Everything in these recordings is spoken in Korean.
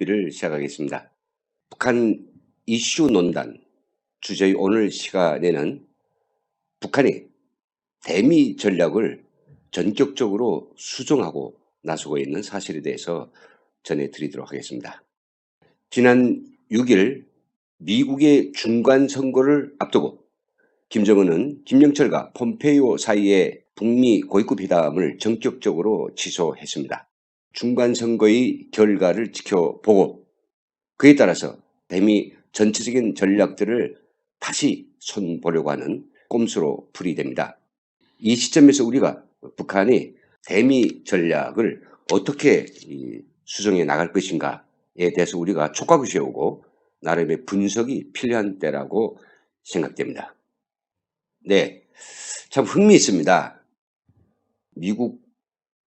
미국비를 시작하겠습니다. 북한 이슈 논단 주제의 오늘 시간에는 북한이 대미 전략을 전격적으로 수정하고 나서고 있는 사실에 대해서 전해드리도록 하겠습니다. 지난 6일 미국의 중간선거를 앞두고 김정은은 김영철과 폼페이오 사이의 북미 고위급 회담을 전격적으로 취소했습니다. 중간선거의 결과를 지켜보고 그에 따라서 대미 전체적인 전략들을 다시 손보려고 하는 꼼수로 풀이됩니다. 이 시점에서 우리가 북한이 대미 전략을 어떻게 수정해 나갈 것인가에 대해서 우리가 촉각을 세우고 나름의 분석이 필요한 때라고 생각됩니다. 네, 참 흥미있습니다. 미국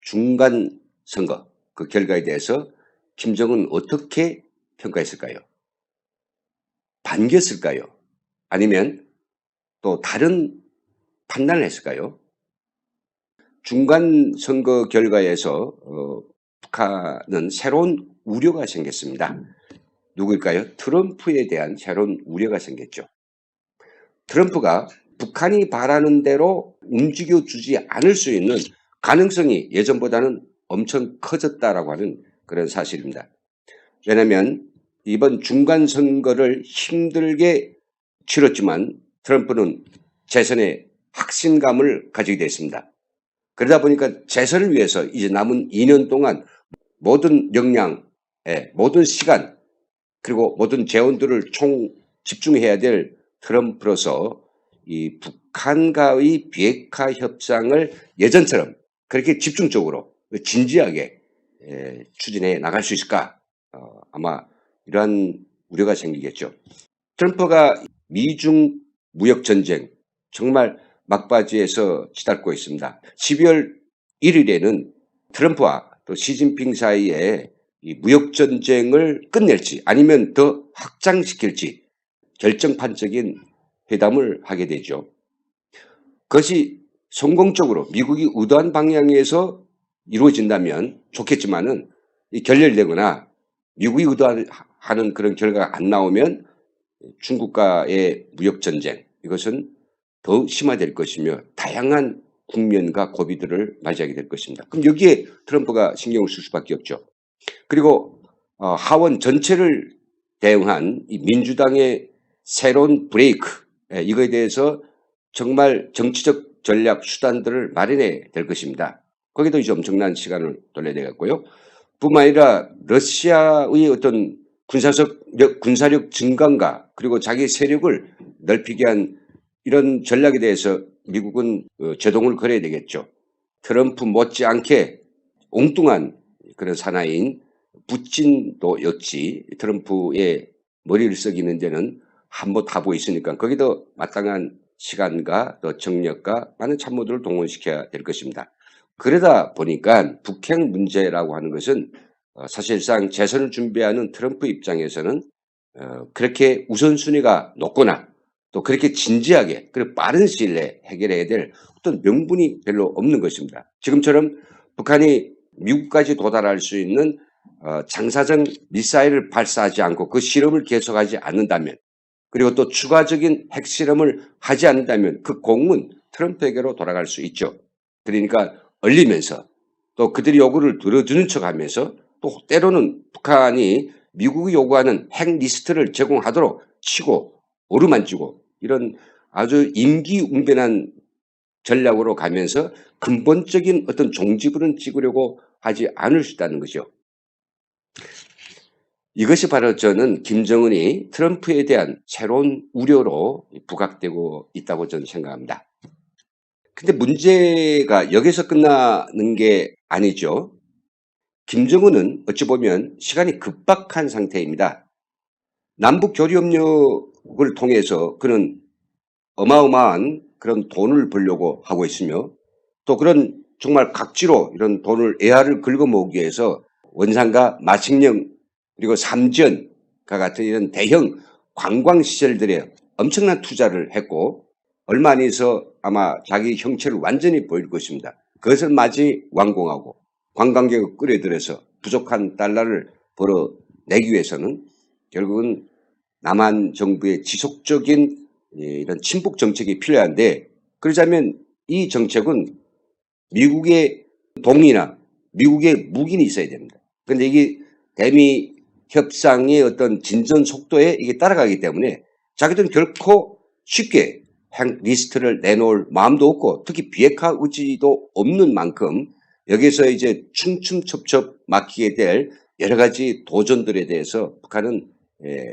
중간선거 그 결과에 대해서 김정은 어떻게 평가했을까요? 반겼을까요? 아니면 또 다른 판단을 했을까요? 중간선거 결과에서 북한은 새로운 우려가 생겼습니다. 누구일까요? 트럼프에 대한 새로운 우려가 생겼죠. 트럼프가 북한이 바라는 대로 움직여주지 않을 수 있는 가능성이 예전보다는 엄청 커졌다라고 하는 그런 사실입니다. 왜냐하면 이번 중간선거를 힘들게 치렀지만 트럼프는 재선에 확신감을 가지게 됐습니다. 그러다 보니까 재선을 위해서 이제 남은 2년 동안 모든 역량, 모든 시간 그리고 모든 재원들을 총 집중해야 될 트럼프로서 이 북한과의 비핵화 협상을 예전처럼 그렇게 집중적으로 진지하게 추진해 나갈 수 있을까? 아마 이러한 우려가 생기겠죠. 트럼프가 미중 무역전쟁 정말 막바지에서 치닫고 있습니다. 12월 1일에는 트럼프와 또 시진핑 사이에 이 무역전쟁을 끝낼지 아니면 더 확장시킬지 결정판적인 회담을 하게 되죠. 그것이 성공적으로 미국이 의도한 방향에서 이루어진다면 좋겠지만은 결렬되거나 미국이 의도하는 그런 결과가 안 나오면 중국과의 무역전쟁 이것은 더욱 심화될 것이며 다양한 국면과 고비들을 맞이하게 될 것입니다. 그럼 여기에 트럼프가 신경을 쓸 수밖에 없죠. 그리고 하원 전체를 대응한 이 민주당의 새로운 브레이크 이거에 대해서 정말 정치적 전략 수단들을 마련해야 될 것입니다. 거기도 이제 엄청난 시간을 돌려야 되겠고요. 뿐만 아니라 러시아의 어떤 군사력 증강과 그리고 자기 세력을 넓히게 한 이런 전략에 대해서 미국은 제동을 걸어야 되겠죠. 트럼프 못지않게 엉뚱한 그런 사나이인 부친도 역시 트럼프의 머리를 썩이는 데는 한몫 하고 있으니까 거기도 마땅한 시간과 또 정력과 많은 참모들을 동원시켜야 될 것입니다. 그러다 보니까 북핵 문제라고 하는 것은 사실상 재선을 준비하는 트럼프 입장에서는 그렇게 우선순위가 높거나 또 그렇게 진지하게 그리고 빠른 시일 내에 해결해야 될 어떤 명분이 별로 없는 것입니다. 지금처럼 북한이 미국까지 도달할 수 있는 장사정 미사일을 발사하지 않고 그 실험을 계속하지 않는다면 그리고 또 추가적인 핵실험을 하지 않는다면 그 공은 트럼프에게로 돌아갈 수 있죠. 그러니까 얼리면서 또 그들이 요구를 들어주는 척하면서 또 때로는 북한이 미국이 요구하는 핵 리스트를 제공하도록 치고 오르만지고 이런 아주 임기응변한 전략으로 가면서 근본적인 어떤 종지부를 찍으려고 하지 않을 수 있다는 거죠. 이것이 바로 저는 김정은이 트럼프에 대한 새로운 우려로 부각되고 있다고 저는 생각합니다. 근데 문제가 여기서 끝나는 게 아니죠. 김정은은 어찌 보면 시간이 급박한 상태입니다. 남북 교류협력을 통해서 그는 어마어마한 그런 돈을 벌려고 하고 있으며 또 그런 정말 각지로 이런 돈을 애화를 긁어모으기 위해서 원산과 마식령 그리고 삼전과 같은 이런 대형 관광시설들에 엄청난 투자를 했고 얼마 안 있어 아마 자기 형체를 완전히 보일 것입니다. 그것을 마치 완공하고 관광객을 끌어들여서 부족한 달러를 벌어 내기 위해서는 결국은 남한 정부의 지속적인 이런 친북 정책이 필요한데, 그러자면 이 정책은 미국의 동의나 미국의 묵인이 있어야 됩니다. 그런데 이게 대미 협상의 어떤 진전 속도에 이게 따라가기 때문에 자기들은 결코 쉽게 핵 리스트를 내놓을 마음도 없고 특히 비핵화 의지도 없는 만큼 여기서 이제 춤춤첩첩 막히게 될 여러 가지 도전들에 대해서 북한은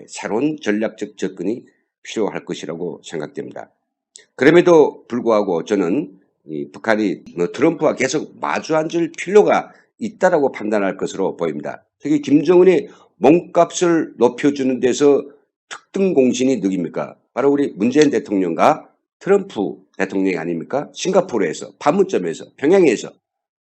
새로운 전략적 접근이 필요할 것이라고 생각됩니다. 그럼에도 불구하고 저는 이 북한이 트럼프와 계속 마주 앉을 필요가 있다라고 판단할 것으로 보입니다. 특히 김정은의 몸값을 높여주는 데서 특등 공신이 누굽니까? 바로 우리 문재인 대통령과 트럼프 대통령이 아닙니까? 싱가포르에서, 판문점에서, 평양에서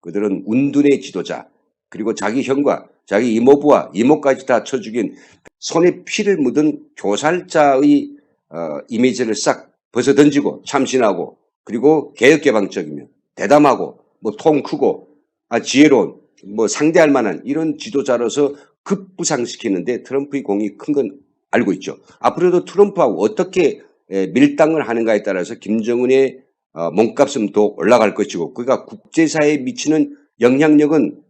그들은 운둔의 지도자, 그리고 자기 형과 자기 이모부와 이모까지 다 쳐 죽인 손에 피를 묻은 교살자의 이미지를 싹 벗어던지고 참신하고, 그리고 개혁개방적이며 대담하고 뭐 통 크고 지혜로운 뭐 상대할 만한 이런 지도자로서 급부상시키는데 트럼프의 공이 큰 건 알고 있죠. 앞으로도 트럼프하고 어떻게 밀당을 하는가에 따라서 김정은의 몸값은 더 올라갈 것이고 그가 국제사회에 미치는 영향력은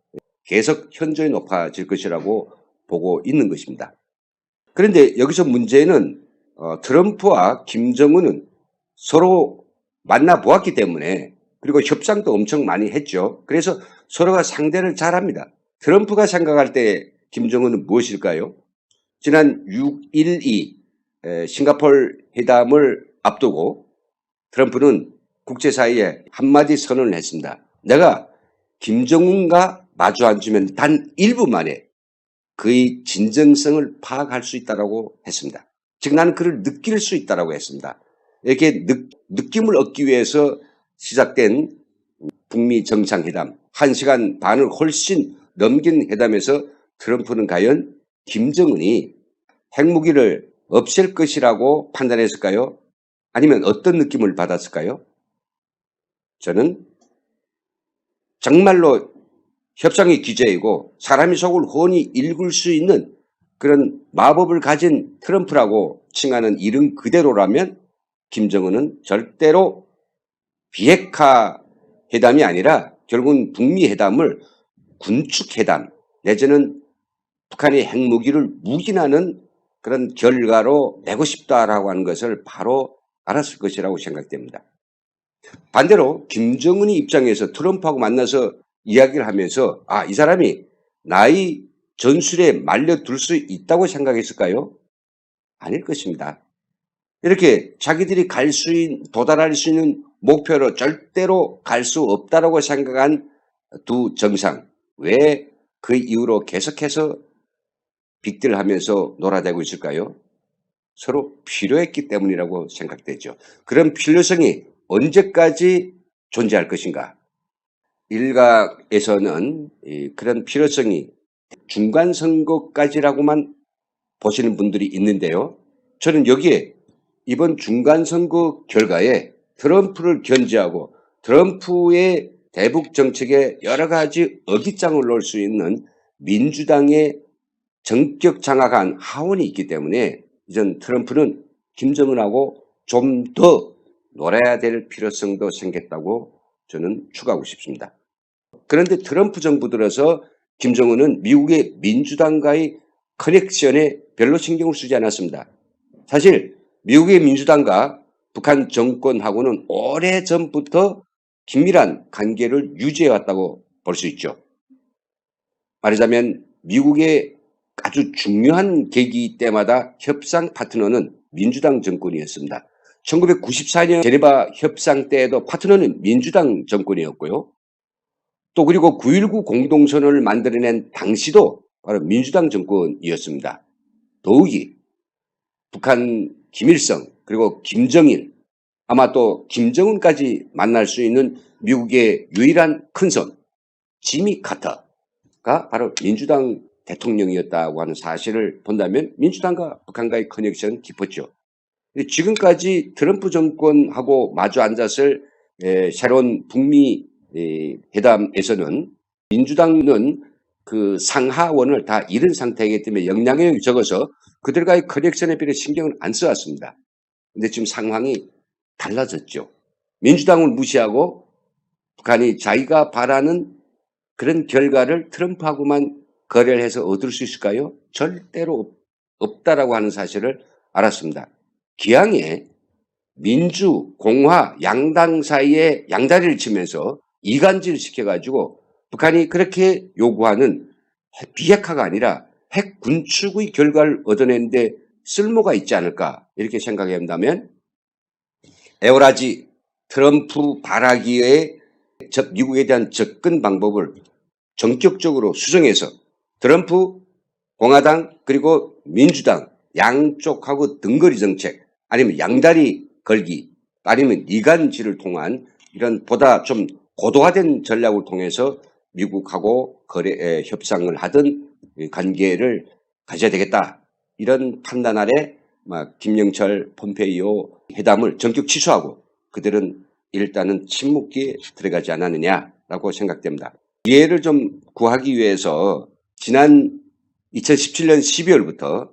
계속 현저히 높아질 것이라고 보고 있는 것입니다. 그런데 여기서 문제는 트럼프와 김정은은 서로 만나보았기 때문에, 그리고 협상도 엄청 많이 했죠. 그래서 서로가 상대를 잘합니다. 트럼프가 생각할 때 김정은은 무엇일까요? 지난 6.12 싱가포르 회담을 앞두고 트럼프는 국제사회에 한마디 선언을 했습니다. 내가 김정은과 마주 앉으면 단 1분 만에 그의 진정성을 파악할 수 있다고 했습니다. 즉 나는 그를 느낄 수 있다고 했습니다. 이렇게 느낌을 얻기 위해서 시작된 북미 정상회담, 1시간 반을 훨씬 넘긴 회담에서 트럼프는 과연 김정은이 핵무기를 없앨 것이라고 판단했을까요? 아니면 어떤 느낌을 받았을까요? 저는 정말로 협상의 기제이고 사람의 속을 훤히 읽을 수 있는 그런 마법을 가진 트럼프라고 칭하는 이름 그대로라면 김정은은 절대로 비핵화 회담이 아니라 결국은 북미 회담을 군축 회담 내지는 북한의 핵무기를 묵인하는 그런 결과로 내고 싶다라고 하는 것을 바로 알았을 것이라고 생각됩니다. 반대로 김정은의 입장에서 트럼프하고 만나서 이야기를 하면서 이 사람이 나의 전술에 말려들 수 있다고 생각했을까요? 아닐 것입니다. 이렇게 자기들이 도달할 수 있는 목표로 절대로 갈 수 없다라고 생각한 두 정상, 왜 그 이후로 계속해서 빅딜을 하면서 놀아대고 있을까요? 서로 필요했기 때문이라고 생각되죠. 그런 필요성이 언제까지 존재할 것인가? 일각에서는 그런 필요성이 중간선거까지라고만 보시는 분들이 있는데요. 저는 여기에 이번 중간선거 결과에 트럼프를 견제하고 트럼프의 대북 정책에 여러 가지 어깃장을 놓을 수 있는 민주당의 전격 장악한 하원이 있기 때문에 이전 트럼프는 김정은하고 좀 더 놀아야 될 필요성도 생겼다고 저는 추가하고 싶습니다. 그런데 트럼프 정부 들어서 김정은은 미국의 민주당과의 커넥션에 별로 신경을 쓰지 않았습니다. 사실 미국의 민주당과 북한 정권하고는 오래전부터 긴밀한 관계를 유지해왔다고 볼 수 있죠. 말하자면 미국의 아주 중요한 계기 때마다 협상 파트너는 민주당 정권이었습니다. 1994년 제네바 협상 때에도 파트너는 민주당 정권이었고요. 또 그리고 9.19 공동선언을 만들어낸 당시도 바로 민주당 정권이었습니다. 더욱이 북한 김일성 그리고 김정일 아마 또 김정은까지 만날 수 있는 미국의 유일한 큰손 지미 카터가 바로 민주당 대통령이었다고 하는 사실을 본다면 민주당과 북한과의 커넥션 깊었죠. 지금까지 트럼프 정권하고 마주 앉았을 새로운 북미 회담에서는 민주당은 그 상하원을 다 잃은 상태이기 때문에 영향력이 적어서 그들과의 커넥션에 비해 신경을 안 써왔습니다. 근데 지금 상황이 달라졌죠. 민주당을 무시하고 북한이 자기가 바라는 그런 결과를 트럼프하고만 거래를 해서 얻을 수 있을까요? 절대로 없다라고 하는 사실을 알았습니다. 기왕에 민주, 공화, 양당 사이에 양다리를 치면서 이간질을 시켜가지고 북한이 그렇게 요구하는 비핵화가 아니라 핵 군축의 결과를 얻어내는데 쓸모가 있지 않을까 이렇게 생각해 본다면 에오라지 트럼프 발악기의 미국에 대한 접근 방법을 전격적으로 수정해서 트럼프, 공화당 그리고 민주당 양쪽하고 등거리 정책 아니면 양다리 걸기 아니면 이간질을 통한 이런 보다 좀 고도화된 전략을 통해서 미국하고 거래 협상을 하든 관계를 가져야 되겠다. 이런 판단 아래 김영철 폼페이오 회담을 전격 취소하고 그들은 일단은 침묵기에 들어가지 않았느냐라고 생각됩니다. 이해를 좀 구하기 위해서 지난 2017년 12월부터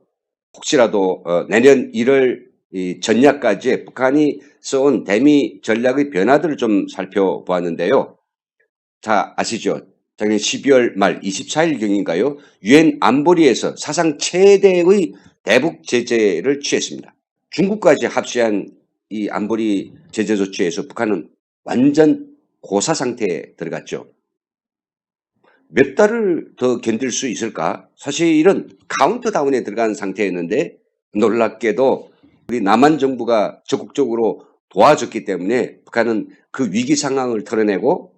혹시라도 내년 1월 전략까지 북한이 써온 대미 전략의 변화들을 좀 살펴보았는데요. 다 아시죠? 작년 12월 말 24일경인가요? 유엔 안보리에서 사상 최대의 대북 제재를 취했습니다. 중국까지 합시한 이 안보리 제재 조치에서 북한은 완전 고사 상태에 들어갔죠. 몇 달을 더 견딜 수 있을까? 사실은 카운트다운에 들어간 상태였는데 놀랍게도 우리 남한 정부가 적극적으로 도와줬기 때문에 북한은 그 위기 상황을 털어내고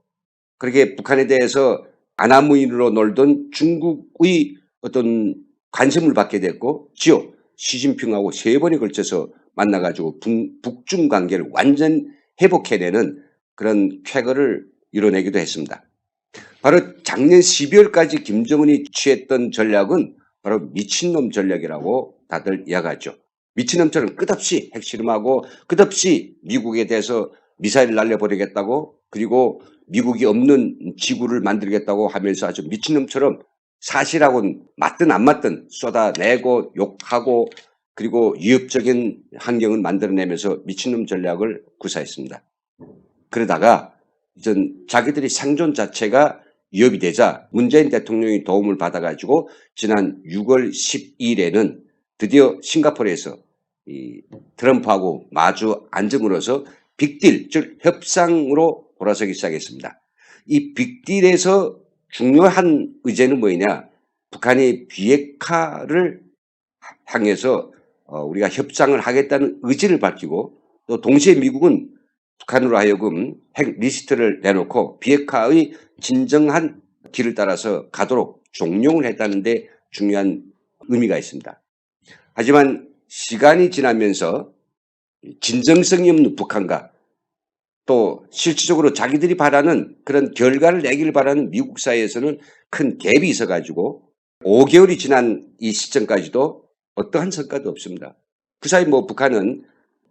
그렇게 북한에 대해서 아나무인으로 놀던 중국의 어떤 관심을 받게 됐고 지요 시진핑하고 3번에 걸쳐서 만나가지고 북중 관계를 완전 회복해내는 그런 쾌거를 이뤄내기도 했습니다. 바로 작년 12월까지 김정은이 취했던 전략은 바로 미친놈 전략이라고 다들 이야기하죠. 미친놈처럼 끝없이 핵실험하고 끝없이 미국에 대해서 미사일을 날려버리겠다고 그리고 미국이 없는 지구를 만들겠다고 하면서 아주 미친놈처럼 사실하고는 맞든 안 맞든 쏟아내고 욕하고 그리고 위협적인 환경을 만들어내면서 미친놈 전략을 구사했습니다. 그러다가 이전 자기들이 생존 자체가 위협이 되자 문재인 대통령이 도움을 받아가지고 지난 6월 10일에는 드디어 싱가포르에서 이 트럼프하고 마주 앉음으로써 빅딜, 즉 협상으로 돌아서기 시작했습니다. 이 빅딜에서 중요한 의제는 뭐냐? 북한이 비핵화를 향해서 우리가 협상을 하겠다는 의지를 밝히고 또 동시에 미국은 북한으로 하여금 핵 리스트를 내놓고 비핵화의 진정한 길을 따라서 가도록 종용을 했다는 데 중요한 의미가 있습니다. 하지만 시간이 지나면서 진정성이 없는 북한과 또 실질적으로 자기들이 바라는 그런 결과를 내기를 바라는 미국 사이에서는 큰 갭이 있어가지고 5개월이 지난 이 시점까지도 어떠한 성과도 없습니다. 그 사이 북한은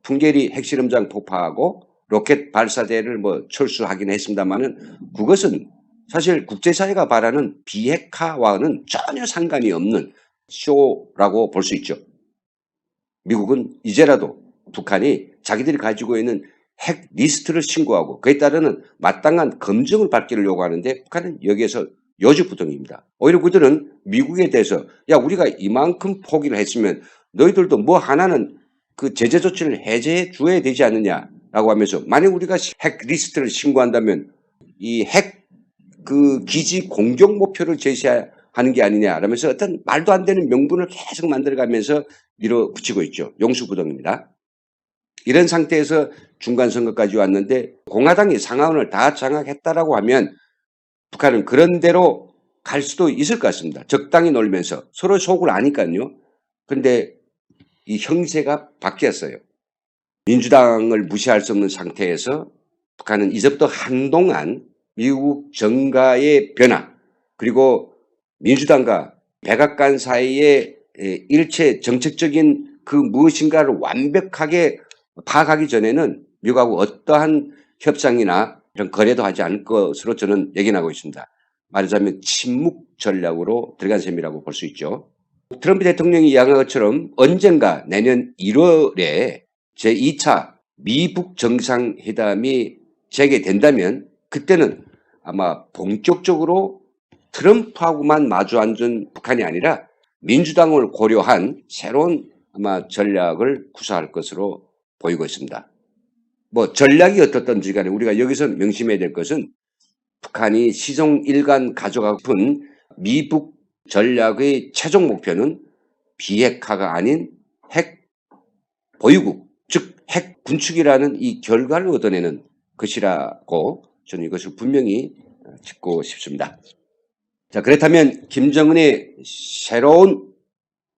풍계리 핵실험장 폭파하고 로켓 발사대를 철수하긴 했습니다만은 그것은 사실 국제사회가 바라는 비핵화와는 전혀 상관이 없는 쇼라고 볼 수 있죠. 미국은 이제라도 북한이 자기들이 가지고 있는 핵 리스트를 신고하고 그에 따르는 마땅한 검증을 받기를 요구하는데 북한은 여기에서 여지부동입니다. 오히려 그들은 미국에 대해서 야 우리가 이만큼 포기를 했으면 너희들도 뭐 하나는 그 제재 조치를 해제해 줘야 되지 않느냐라고 하면서 만약 우리가 핵 리스트를 신고한다면 이 핵 그 기지 공격 목표를 제시하는 게 아니냐라면서 어떤 말도 안 되는 명분을 계속 만들어가면서 밀어붙이고 있죠. 용수부동입니다. 이런 상태에서 중간선거까지 왔는데 공화당이 상하원을 다 장악했다라고 하면 북한은 그런 대로 갈 수도 있을 것 같습니다. 적당히 놀면서 서로 속을 아니까요. 그런데 이 형세가 바뀌었어요. 민주당을 무시할 수 없는 상태에서 북한은 이제부터 한동안 미국 정가의 변화 그리고 민주당과 백악관 사이의 일체 정책적인 그 무엇인가를 완벽하게 파악하기 전에는 미국하고 어떠한 협상이나 이런 거래도 하지 않을 것으로 저는 예견하고 있습니다. 말하자면 침묵 전략으로 들어간 셈이라고 볼 수 있죠. 트럼프 대통령이 이야기한 것처럼 언젠가 내년 1월에 제2차 미북 정상회담이 재개된다면 그때는 아마 본격적으로 트럼프하고만 마주 앉은 북한이 아니라 민주당을 고려한 새로운 아마 전략을 구사할 것으로 보이고 있습니다. 뭐 전략이 어떻든지 간에 우리가 여기서 명심해야 될 것은 북한이 시종일관 가져가고 싶은 미북 전략의 최종 목표는 비핵화가 아닌 핵 보유국, 즉 핵 군축이라는 이 결과를 얻어내는 것이라고 저는 이것을 분명히 짚고 싶습니다. 자, 그렇다면 김정은의 새로운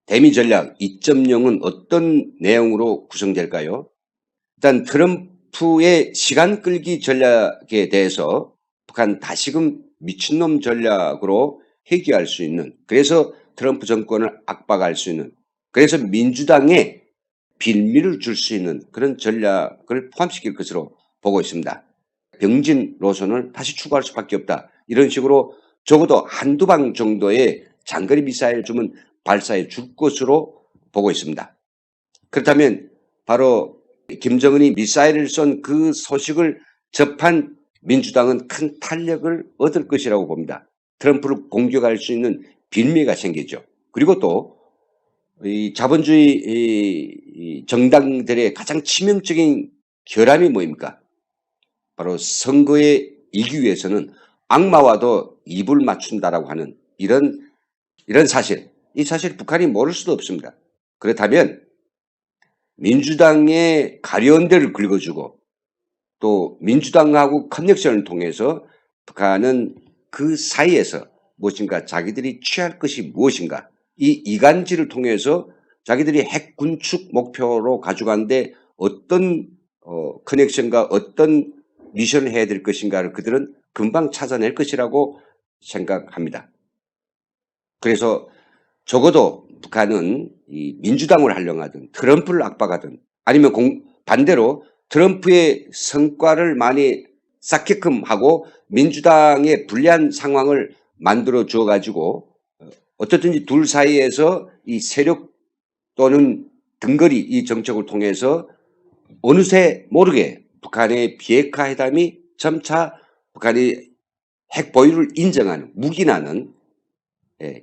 대미 전략 2.0은 어떤 내용으로 구성될까요? 일단 트럼프의 시간 끌기 전략에 대해서 북한 다시금 미친놈 전략으로 회귀할 수 있는, 그래서 트럼프 정권을 압박할 수 있는, 그래서 민주당에 빌미를 줄 수 있는 그런 전략을 포함시킬 것으로 보고 있습니다. 병진 노선을 다시 추구할 수밖에 없다. 이런 식으로 적어도 한두 방 정도의 장거리 미사일 쯤은 발사해 줄 것으로 보고 있습니다. 그렇다면 바로 김정은이 미사일을 쏜 그 소식을 접한 민주당은 큰 탄력을 얻을 것이라고 봅니다. 트럼프를 공격할 수 있는 빌미가 생기죠. 그리고 또 이 자본주의 정당들의 가장 치명적인 결함이 뭐입니까? 바로 선거에 이기 위해서는 악마와도 입을 맞춘다라고 하는 이런 사실, 이 사실 북한이 모를 수도 없습니다. 그렇다면 민주당의 가려운 데를 긁어주고 또 민주당하고 커넥션을 통해서 북한은 그 사이에서 무엇인가 자기들이 취할 것이 무엇인가, 이 이간질을 통해서 자기들이 핵 군축 목표로 가져가는데 어떤 커넥션과 어떤 미션을 해야 될 것인가를 그들은 금방 찾아낼 것이라고 생각합니다. 그래서 적어도 북한은 이 민주당을 활용하든 트럼프를 압박하든 아니면 반대로 트럼프의 성과를 많이 쌓게끔 하고 민주당의 불리한 상황을 만들어 주어 가지고 어떻든지 둘 사이에서 이 세력 또는 등거리 이 정책을 통해서 어느새 모르게 북한의 비핵화 회담이 점차 북한이 핵 보유를 인정하는 묵인하는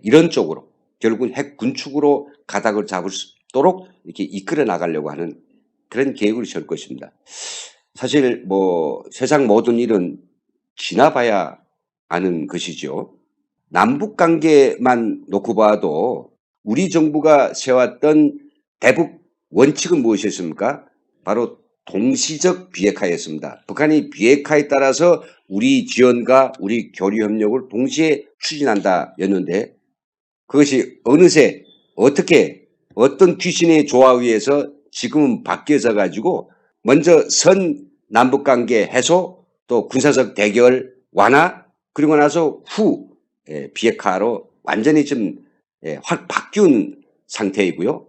이런 쪽으로 결국은 핵 군축으로 가닥을 잡을 수 있도록 이렇게 이끌어 나가려고 하는 그런 계획을 세울 것입니다. 사실 뭐 세상 모든 일은 지나봐야 아는 것이죠. 남북 관계만 놓고 봐도 우리 정부가 세웠던 대북 원칙은 무엇이었습니까? 바로 동시적 비핵화였습니다. 북한이 비핵화에 따라서 우리 지원과 우리 교류 협력을 동시에 추진한다였는데 그것이 어느새 어떻게 어떤 귀신의 조화에 의해서 지금은 바뀌어져 가지고 먼저 선 남북관계 해소 또 군사적 대결 완화 그리고 나서 후 비핵화로 완전히 좀 확 바뀐 상태이고요.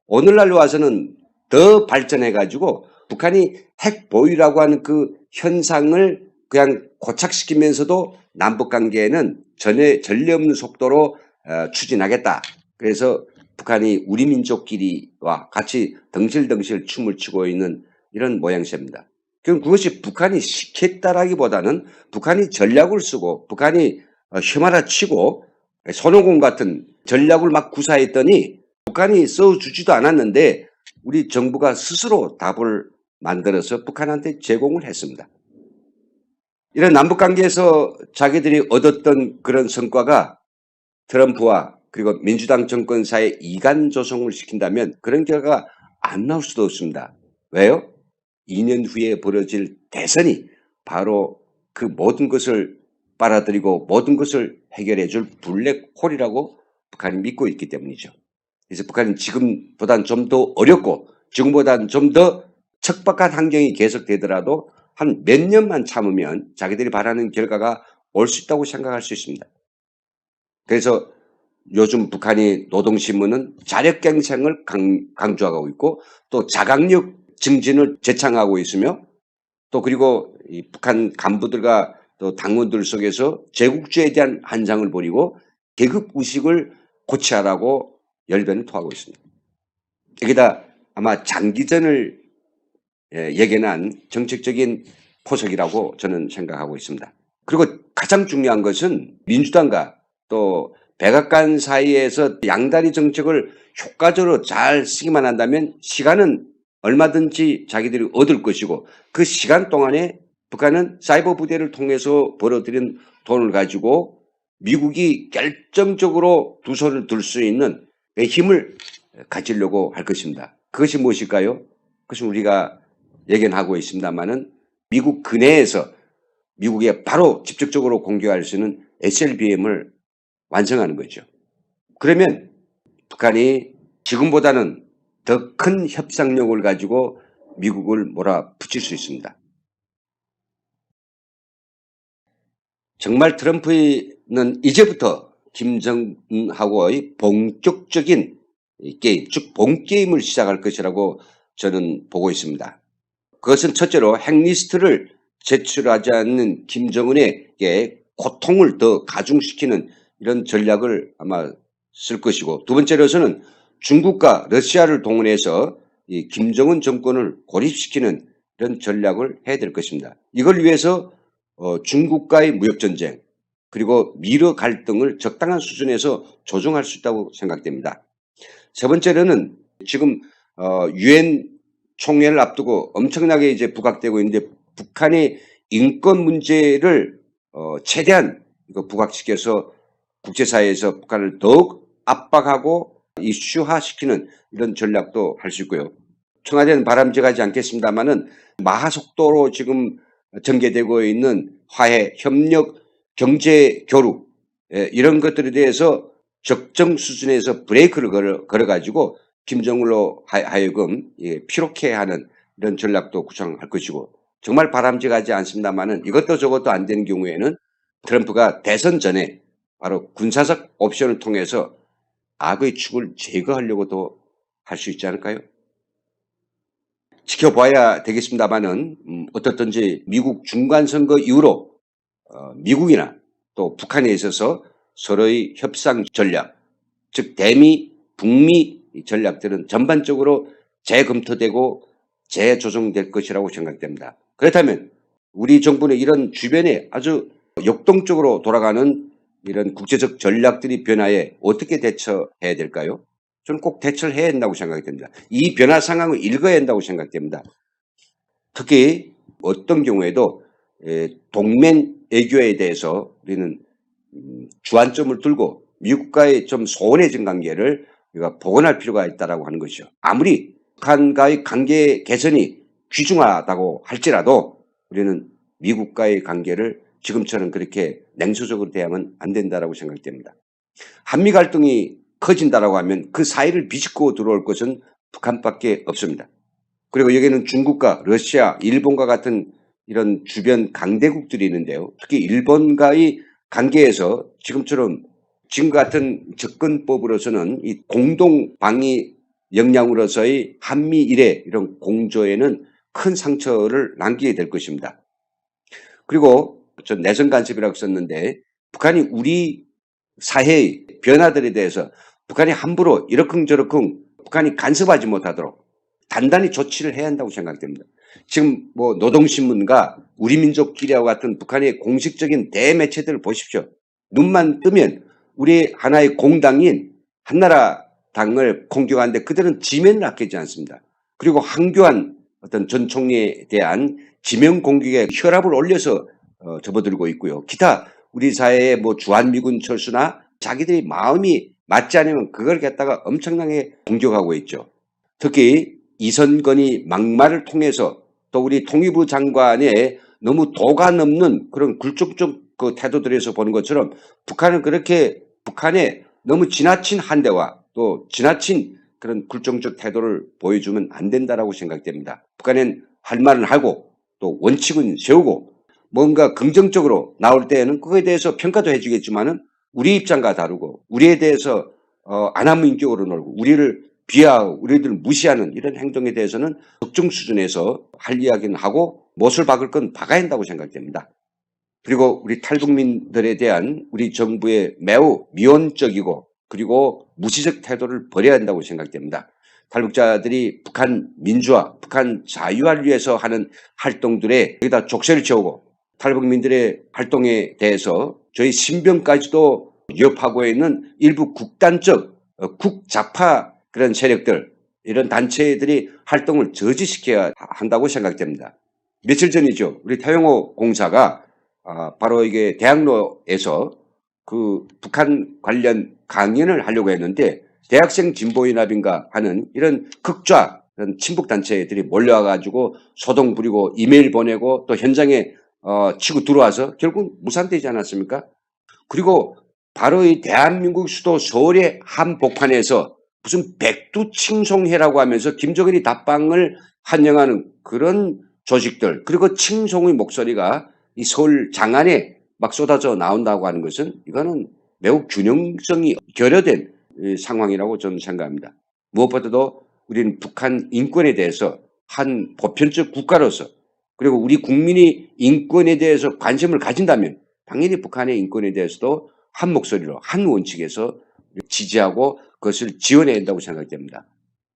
오늘날 와서는 더 발전해 가지고 북한이 핵 보유라고 하는 그 현상을 그냥 고착시키면서도 남북관계에는 전례 없는 속도로 추진하겠다. 그래서 북한이 우리 민족끼리와 같이 덩실덩실 춤을 추고 있는 이런 모양새입니다. 그럼 그것이 북한이 시켰다라기보다는 북한이 전략을 쓰고 북한이 휘말아치고 손오공 같은 전략을 막 구사했더니 북한이 써주지도 않았는데 우리 정부가 스스로 답을 만들어서 북한한테 제공을 했습니다. 이런 남북관계에서 자기들이 얻었던 그런 성과가 트럼프와 그리고 민주당 정권 사이에 이간 조성을 시킨다면 그런 결과가 안 나올 수도 없습니다. 왜요? 2년 후에 벌어질 대선이 바로 그 모든 것을 빨아들이고 모든 것을 해결해 줄 블랙홀이라고 북한이 믿고 있기 때문이죠. 그래서 북한은 지금보다는 좀 더 어렵고 지금보다는 좀 더 척박한 환경이 계속되더라도 한 몇 년만 참으면 자기들이 바라는 결과가 올 수 있다고 생각할 수 있습니다. 그래서 요즘 북한이 노동신문은 자력갱생을 강조하고 있고 또 자강력 증진을 제창하고 있으며 또 그리고 이 북한 간부들과 또 당원들 속에서 제국주의에 대한 한장을 벌이고 계급 의식을 고취하라고 열변을 토하고 있습니다. 여기다 아마 장기전을 예견한 정책적인 포석이라고 저는 생각하고 있습니다. 그리고 가장 중요한 것은 민주당과 또 백악관 사이에서 양다리 정책을 효과적으로 잘 쓰기만 한다면 시간은 얼마든지 자기들이 얻을 것이고 그 시간 동안에 북한은 사이버 부대를 통해서 벌어들인 돈을 가지고 미국이 결정적으로 두 손을 들 수 있는 힘을 가지려고 할 것입니다. 그것이 무엇일까요? 그것은 우리가 예견하고 있습니다만은 미국 근해에서 미국에 바로 직접적으로 공격할 수 있는 SLBM을 완성하는 거죠. 그러면 북한이 지금보다는 더 큰 협상력을 가지고 미국을 몰아붙일 수 있습니다. 정말 트럼프는 이제부터 김정은하고의 본격적인 게임, 즉 본게임을 시작할 것이라고 저는 보고 있습니다. 그것은 첫째로 핵리스트를 제출하지 않는 김정은에게 고통을 더 가중시키는 이런 전략을 아마 쓸 것이고, 두 번째로서는 중국과 러시아를 동원해서 이 김정은 정권을 고립시키는 이런 전략을 해야 될 것입니다. 이걸 위해서 중국과의 무역전쟁 그리고 미러 갈등을 적당한 수준에서 조정할 수 있다고 생각됩니다. 세 번째로는 지금 유엔 총회를 앞두고 엄청나게 이제 부각되고 있는데 북한의 인권 문제를 최대한 부각시켜서 국제사회에서 북한을 더욱 압박하고 이슈화시키는 이런 전략도 할 수 있고요. 청와대는 바람직하지 않겠습니다만은 마하속도로 지금 전개되고 있는 화해, 협력, 경제 교류 이런 것들에 대해서 적정 수준에서 브레이크를 걸어가지고 김정은으로 하여금 피로케 하는 이런 전략도 구상할 것이고, 정말 바람직하지 않습니다만은 이것도 저것도 안 되는 경우에는 트럼프가 대선 전에 바로 군사적 옵션을 통해서 악의 축을 제거하려고도 할 수 있지 않을까요? 지켜봐야 되겠습니다만은 어떻든지 미국 중간선거 이후로 미국이나 또 북한에 있어서 서로의 협상 전략, 즉 대미, 북미 전략들은 전반적으로 재검토되고 재조정될 것이라고 생각됩니다. 그렇다면 우리 정부는 이런 주변에 아주 역동적으로 돌아가는 이런 국제적 전략들이 변화에 어떻게 대처해야 될까요? 저는 꼭 대처를 해야 한다고 생각이 됩니다. 이 변화 상황을 읽어야 한다고 생각됩니다. 특히 어떤 경우에도 동맹 외교에 대해서 우리는 주안점을 두고 미국과의 좀 소원해진 관계를 우리가 복원할 필요가 있다고 하는 것이죠. 아무리 북한과의 관계 개선이 귀중하다고 할지라도 우리는 미국과의 관계를 지금처럼 그렇게 냉소적으로 대하면 안 된다고 생각됩니다. 한미 갈등이 커진다라고 하면 그 사이를 비집고 들어올 것은 북한밖에 없습니다. 그리고 여기는 중국과 러시아, 일본과 같은 이런 주변 강대국들이 있는데요. 특히 일본과의 관계에서 지금처럼 지금 같은 접근법으로서는 이 공동 방위 역량으로서의 한미일의 이런 공조에는 큰 상처를 남기게 될 것입니다. 그리고 전 내선 간섭이라고 썼는데 북한이 우리 사회의 변화들에 대해서 북한이 함부로 이러쿵저러쿵 북한이 간섭하지 못하도록 단단히 조치를 해야 한다고 생각됩니다. 지금 뭐 노동신문과 우리민족기리와 같은 북한의 공식적인 대매체들을 보십시오. 눈만 뜨면 우리 하나의 공당인 한나라 당을 공격하는데 그들은 지면을 아끼지 않습니다. 그리고 황교안 어떤 전 총리에 대한 지명 공격에 혈압을 올려서 접어들고 있고요. 기타 우리 사회의 뭐 주한미군 철수나 자기들이 마음이 맞지 않으면 그걸 갖다가 엄청나게 공격하고 있죠. 특히 이선건이 막말을 통해서 또 우리 통일부 장관의 너무 도가 넘는 그런 굴종적 그 태도들에서 보는 것처럼 북한은 그렇게 북한의 너무 지나친 한대와 또 지나친 그런 굴종적 태도를 보여주면 안 된다라고 생각됩니다. 북한은 할 말은 하고 또 원칙은 세우고 뭔가 긍정적으로 나올 때에는 그거에 대해서 평가도 해주겠지만은 우리 입장과 다르고 우리에 대해서 안하민격으로 놀고 우리를 비하하고 우리들 무시하는 이런 행동에 대해서는 적정 수준에서 할 이야기는 하고 못을 박을 건 박아야 한다고 생각됩니다. 그리고 우리 탈북민들에 대한 우리 정부의 매우 미온적이고 그리고 무시적 태도를 버려야 한다고 생각됩니다. 탈북자들이 북한 민주화, 북한 자유화를 위해서 하는 활동들에 여기다 족쇄를 채우고 탈북민들의 활동에 대해서 저희 신병까지도 위협하고 있는 일부 국단적, 국자파 그런 세력들, 이런 단체들이 활동을 저지시켜야 한다고 생각됩니다. 며칠 전이죠. 우리 태영호 공사가 바로 이게 대학로에서 그 북한 관련 강연을 하려고 했는데 대학생 진보연합인가 하는 이런 극좌 이런 친북단체들이 몰려와가지고 소동 부리고 이메일 보내고 또 현장에 치고 들어와서 결국 무산되지 않았습니까? 그리고 바로 이 대한민국 수도 서울의 한복판에서 무슨 백두칭송회라고 하면서 김정은이 답방을 환영하는 그런 조직들, 그리고 칭송의 목소리가 이 서울 장안에 막 쏟아져 나온다고 하는 것은 이거는 매우 균형성이 결여된 상황이라고 저는 생각합니다. 무엇보다도 우리는 북한 인권에 대해서 한 보편적 국가로서 그리고 우리 국민이 인권에 대해서 관심을 가진다면 당연히 북한의 인권에 대해서도 한 목소리로 한 원칙에서 지지하고 그것을 지원해야 한다고 생각됩니다.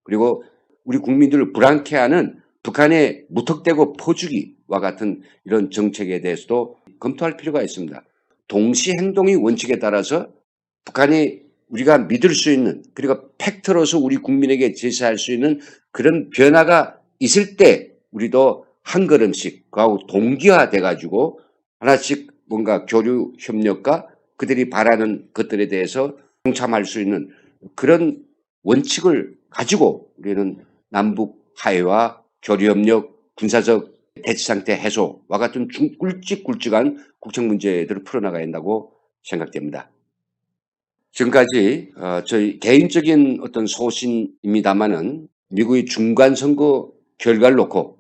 그리고 우리 국민들을 불안케하는 북한의 무턱대고 퍼주기와 같은 이런 정책에 대해서도 검토할 필요가 있습니다. 동시 행동의 원칙에 따라서 북한이 우리가 믿을 수 있는 그리고 팩트로서 우리 국민에게 제시할 수 있는 그런 변화가 있을 때 우리도 한 걸음씩 그하고 동기화돼 가지고 하나씩 뭔가 교류 협력과 그들이 바라는 것들에 대해서 동참할 수 있는 그런 원칙을 가지고 우리는 남북 화해와 교류 협력, 군사적 대치 상태 해소와 같은 굵직굵직한 국책 문제들을 풀어나가야 한다고 생각됩니다. 지금까지 저희 개인적인 어떤 소신입니다마는 미국의 중간선거 결과를 놓고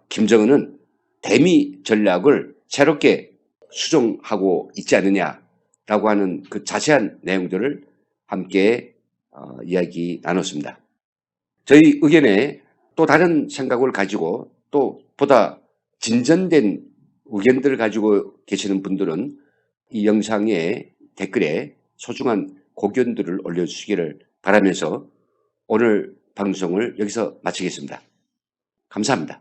김정은은 대미 전략을 새롭게 수정하고 있지 않느냐라고 하는 그 자세한 내용들을 함께 이야기 나눴습니다. 저희 의견에 또 다른 생각을 가지고 또 보다 진전된 의견들을 가지고 계시는 분들은 이 영상의 댓글에 소중한 고견들을 올려주시기를 바라면서 오늘 방송을 여기서 마치겠습니다. 감사합니다.